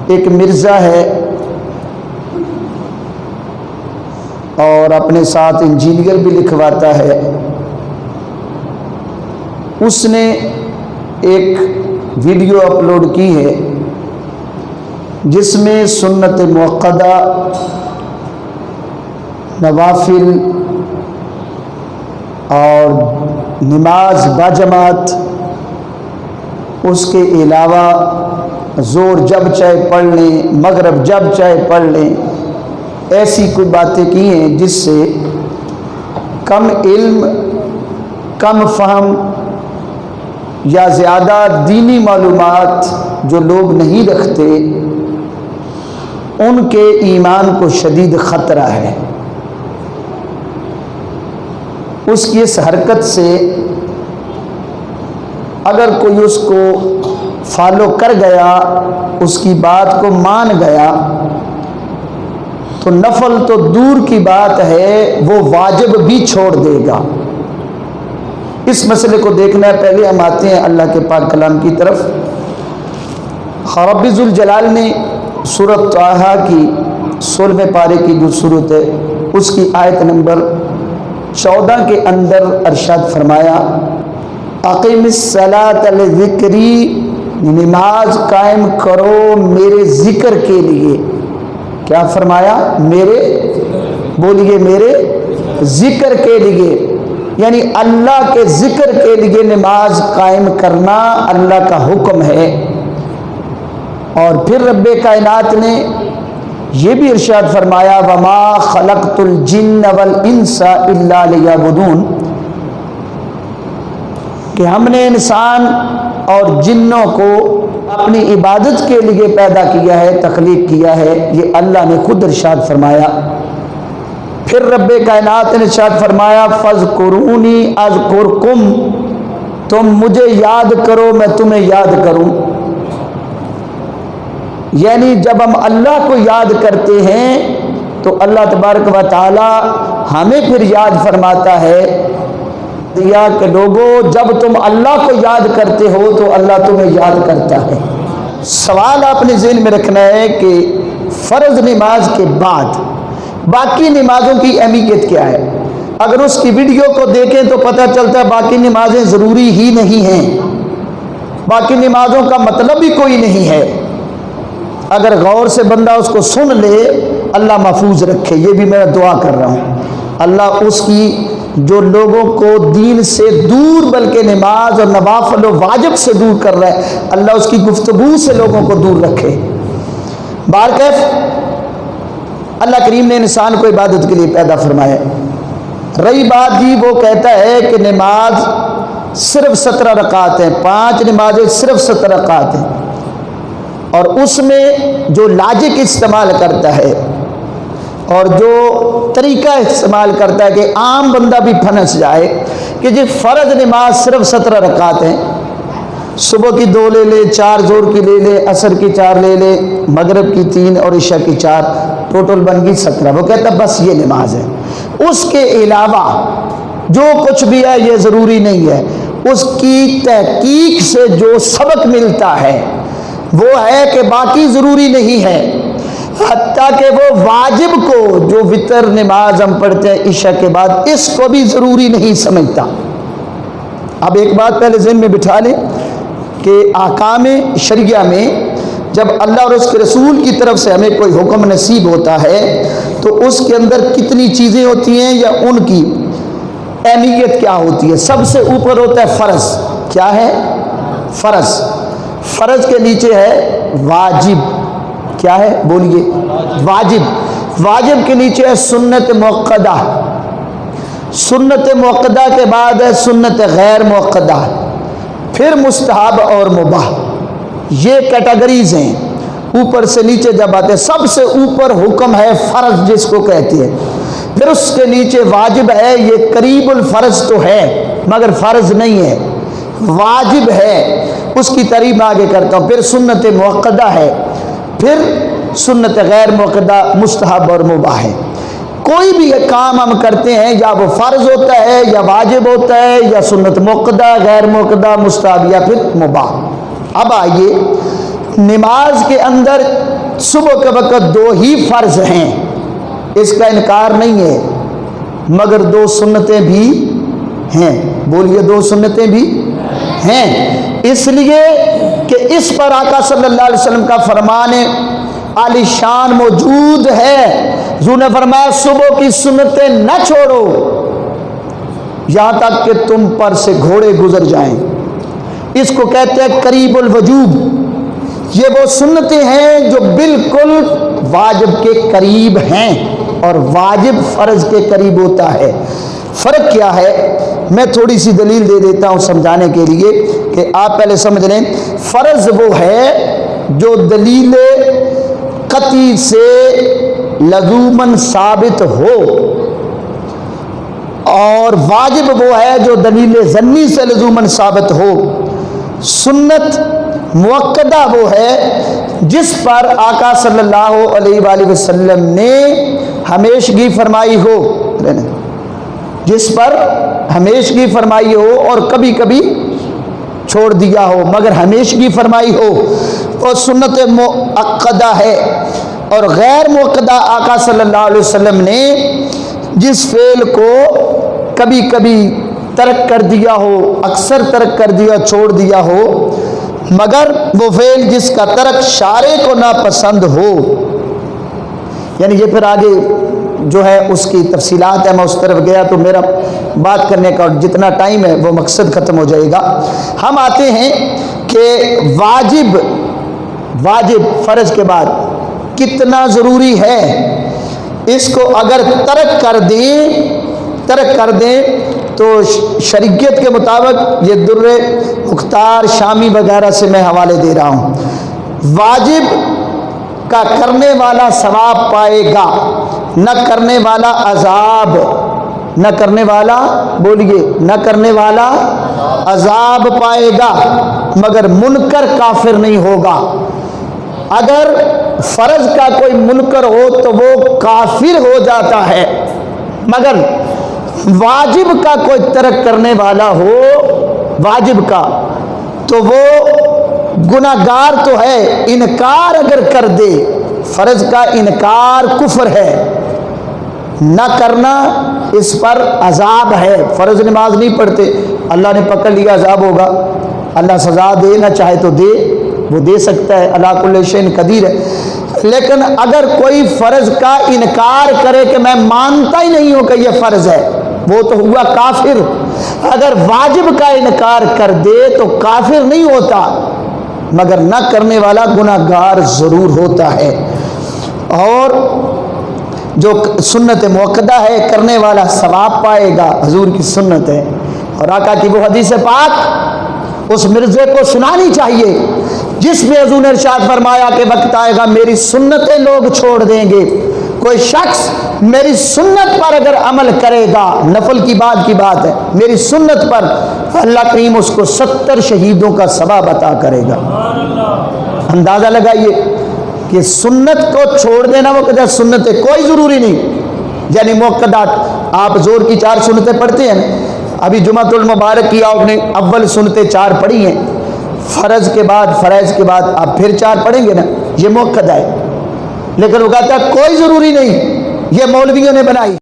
ایک مرزا ہے اور اپنے ساتھ انجینئر بھی لکھواتا ہے، اس نے ایک ویڈیو اپلوڈ کی ہے جس میں سنت موقدہ، نوافل اور نماز باجماعت، اس کے علاوہ زور جب چاہے پڑھ لیں، مغرب جب چاہے پڑھ لیں، ایسی کوئی باتیں کی ہیں جس سے کم علم، کم فہم یا زیادہ دینی معلومات جو لوگ نہیں رکھتے ان کے ایمان کو شدید خطرہ ہے۔ اس کی اس حرکت سے اگر کوئی اس کو فالو کر گیا، اس کی بات کو مان گیا، تو نفل تو دور کی بات ہے، وہ واجب بھی چھوڑ دے گا۔ اس مسئلے کو دیکھنا ہے۔ پہلے ہم آتے ہیں اللہ کے پاک کلام کی طرف۔ رب ذوالجلال نے سورۃ طٰہٰ کی 16ویں پارے کی جو سورت ہے اس کی آیت نمبر 14 کے اندر ارشاد فرمایا، اقیم الصلاۃ لذکری، نماز قائم کرو میرے ذکر کے لیے۔ کیا فرمایا؟ میرے، بولیے، میرے ذکر کے لیے، یعنی اللہ کے ذکر کے لیے نماز قائم کرنا اللہ کا حکم ہے۔ اور پھر رب کائنات نے یہ بھی ارشاد فرمایا، وما خلقت الجن والانس الا لیعبدون، کہ ہم نے انسان اور جنوں کو اپنی عبادت کے لیے پیدا کیا ہے، تخلیق کیا ہے، یہ اللہ نے خود ارشاد فرمایا۔ پھر رب کائنات نے ارشاد فرمایا، فاذکرونی اذکرکم، تم مجھے یاد کرو میں تمہیں یاد کروں۔ یعنی جب ہم اللہ کو یاد کرتے ہیں تو اللہ تبارک و تعالی ہمیں پھر یاد فرماتا ہے دیا کہ لوگوں جب تم اللہ کو یاد کرتے ہو تو اللہ تمہیں یاد کرتا ہے۔ سوال آپ نے ذہن میں رکھنا ہے کہ فرض نماز کے بعد باقی نمازوں کی اہمیت کیا ہے۔ اگر اس کی ویڈیو کو دیکھیں تو پتہ چلتا ہے باقی نمازیں ضروری ہی نہیں ہیں، باقی نمازوں کا مطلب ہی کوئی نہیں ہے۔ اگر غور سے بندہ اس کو سن لے، اللہ محفوظ رکھے، یہ بھی میں دعا کر رہا ہوں، اللہ اس کی جو لوگوں کو دین سے دور بلکہ نماز اور نوافل و واجب سے دور کر رہا ہے، اللہ اس کی گفتگو سے لوگوں کو دور رکھے۔ بہرکیف اللہ کریم نے انسان کو عبادت کے لیے پیدا فرمایا۔ رہی بات جی وہ کہتا ہے کہ نماز صرف 17 رکعات ہیں، 5 نمازیں صرف 17 رکعات ہیں، اور اس میں جو لاجک استعمال کرتا ہے اور جو طریقہ استعمال کرتا ہے کہ عام بندہ بھی پھنس جائے کہ جی فرض نماز صرف 17 رکعات ہیں، صبح کی 2 لے لے، 4 ظہر کی لے لے، عصر کی 4 لے لے، مغرب کی 3 اور عشاء کی 4، ٹوٹل بن گئی 17۔ وہ کہتا ہے بس یہ نماز ہے، اس کے علاوہ جو کچھ بھی ہے یہ ضروری نہیں ہے۔ اس کی تحقیق سے جو سبق ملتا ہے وہ ہے کہ باقی ضروری نہیں ہے، حتیٰ کہ وہ واجب کو جو وتر نماز ہم پڑھتے ہیں عشاء کے بعد، اس کو بھی ضروری نہیں سمجھتا۔ اب ایک بات پہلے ذہن میں بٹھا لیں کہ احکام شرعیہ میں جب اللہ اور اس کے رسول کی طرف سے ہمیں کوئی حکم نصیب ہوتا ہے تو اس کے اندر کتنی چیزیں ہوتی ہیں یا ان کی اہمیت کیا ہوتی ہے۔ سب سے اوپر ہوتا ہے فرض۔ کیا ہے؟ فرض۔ فرض کے نیچے ہے واجب۔ کیا ہے؟ بولیے، واجب۔ واجب کے نیچے ہے سنت موقدہ، سنت موقدہ کے بعد ہے سنت غیر موقدہ، پھر مستحب اور مباح۔ یہ کیٹیگریز ہیں اوپر سے نیچے جب آتے ہیں۔ سب سے اوپر حکم ہے فرض جس کو کہتے ہیں، پھر اس کے نیچے واجب ہے، یہ قریب الفرض تو ہے مگر فرض نہیں ہے، واجب ہے، اس کی تعریف آگے کرتا ہوں، پھر سنت موقدہ ہے، پھر سنت غیر موقدہ، مستحب اور مباح ہے۔ کوئی بھی کام ہم کرتے ہیں یا وہ فرض ہوتا ہے یا واجب ہوتا ہے یا سنت موقدہ، غیر موقدہ، مستحب یا پھر مباح۔ اب آئیے نماز کے اندر صبح کے وقت 2 ہی فرض ہیں، اس کا انکار نہیں ہے، مگر 2 سنتیں بھی ہیں۔ بولیے 2 سنتیں بھی ہیں، اس لیے کہ اس پر آقا صلی اللہ علیہ وسلم کا فرمان عالی شان موجود ہے۔ حضور نے فرمایا صبح کی سنتیں نہ چھوڑو یہاں تک کہ تم پر سے گھوڑے گزر جائیں۔ اس کو کہتے ہیں قریب الوجوب۔ یہ وہ سنتیں ہیں جو بالکل واجب کے قریب ہیں، اور واجب فرض کے قریب ہوتا ہے۔ فرق کیا ہے؟ میں تھوڑی سی دلیل دے دیتا ہوں سمجھانے کے لیے کہ آپ پہلے سمجھ لیں۔ فرض وہ ہے جو دلیل قطعی سے لزوماً ثابت ہو، اور واجب وہ ہے جو دلیل ظنی سے لزوماً ثابت ہو۔ سنت مؤکدہ وہ ہے جس پر آقا صلی اللہ علیہ وآلہ وسلم نے ہمیشگی فرمائی ہو، جس پر ہمیشگی فرمائی ہو اور کبھی کبھی چھوڑ دیا ہو مگر ہمیشگی فرمائی ہو، وہ سنت مؤکدہ ہے۔ اور غیر مؤکدہ آقا صلی اللہ علیہ وسلم نے جس فعل کو کبھی کبھی ترک کر دیا ہو، اکثر ترک کر دیا، چھوڑ دیا ہو، مگر وہ فعل جس کا ترک شارع کو ناپسند ہو، یعنی یہ پھر آگے جو ہے اس کی تفصیلات ہے، میں اس طرف گیا تو میرا بات کرنے کا جتنا ٹائم ہے وہ مقصد ختم ہو جائے گا۔ ہم آتے ہیں کہ واجب فرض کے بعد کتنا ضروری ہے، اس کو اگر ترک کر دیں تو شریعت کے مطابق، یہ در مختار شامی وغیرہ سے میں حوالے دے رہا ہوں، واجب کا کرنے والا ثواب پائے گا، نہ کرنے والا عذاب، نہ کرنے والا، بولیے، نہ کرنے والا عذاب پائے گا، مگر منکر کافر نہیں ہوگا۔ اگر فرض کا کوئی منکر ہو تو وہ کافر ہو جاتا ہے، مگر واجب کا کوئی ترک کرنے والا ہو، واجب کا، تو وہ گناہگار تو ہے، انکار اگر کر دے، فرض کا انکار کفر ہے، نہ کرنا اس پر عذاب ہے۔ فرض نماز نہیں پڑھتے، اللہ نے پکڑ لیا عذاب ہوگا، اللہ سزا دے، نہ چاہے تو دے، وہ دے سکتا ہے، اللہ کل شیء قدیر ہے۔ لیکن اگر کوئی فرض کا انکار کرے کہ میں مانتا ہی نہیں ہوں کہ یہ فرض ہے، وہ تو ہوا کافر۔ اگر واجب کا انکار کر دے تو کافر نہیں ہوتا، مگر نہ کرنے والا گناہگار ضرور ہوتا ہے۔ اور جو سنت مؤکدہ ہے، کرنے والا ثواب پائے گا، حضور کی سنت ہے۔ اور آقا کی وہ حدیث پاک اس مرزے کو سنانی چاہیے جس میں حضور نے ارشاد فرمایا کہ وقت آئے گا میری سنتیں لوگ چھوڑ دیں گے، کوئی شخص میری سنت پر اگر عمل کرے گا، نفل کی بات ہے، میری سنت پر اللہ کریم اس کو 70 شہیدوں کا ثواب عطا کرے گا۔ اندازہ لگائیے کہ سنت کو چھوڑ دینا، وہ کہتا ہے سنتیں کوئی ضروری نہیں، یعنی موقعات، آپ زور کی 4 سنتیں پڑھتے ہیں، ابھی جمعۃ المبارک کی آپ نے اول سنتیں 4 پڑھی ہیں، فرض کے بعد فرائض کے بعد آپ پھر 4 پڑھیں گے نا، یہ موقع ہے۔ لیکن وہ کہتا ہے کوئی ضروری نہیں، یہ مولویوں نے بنائی۔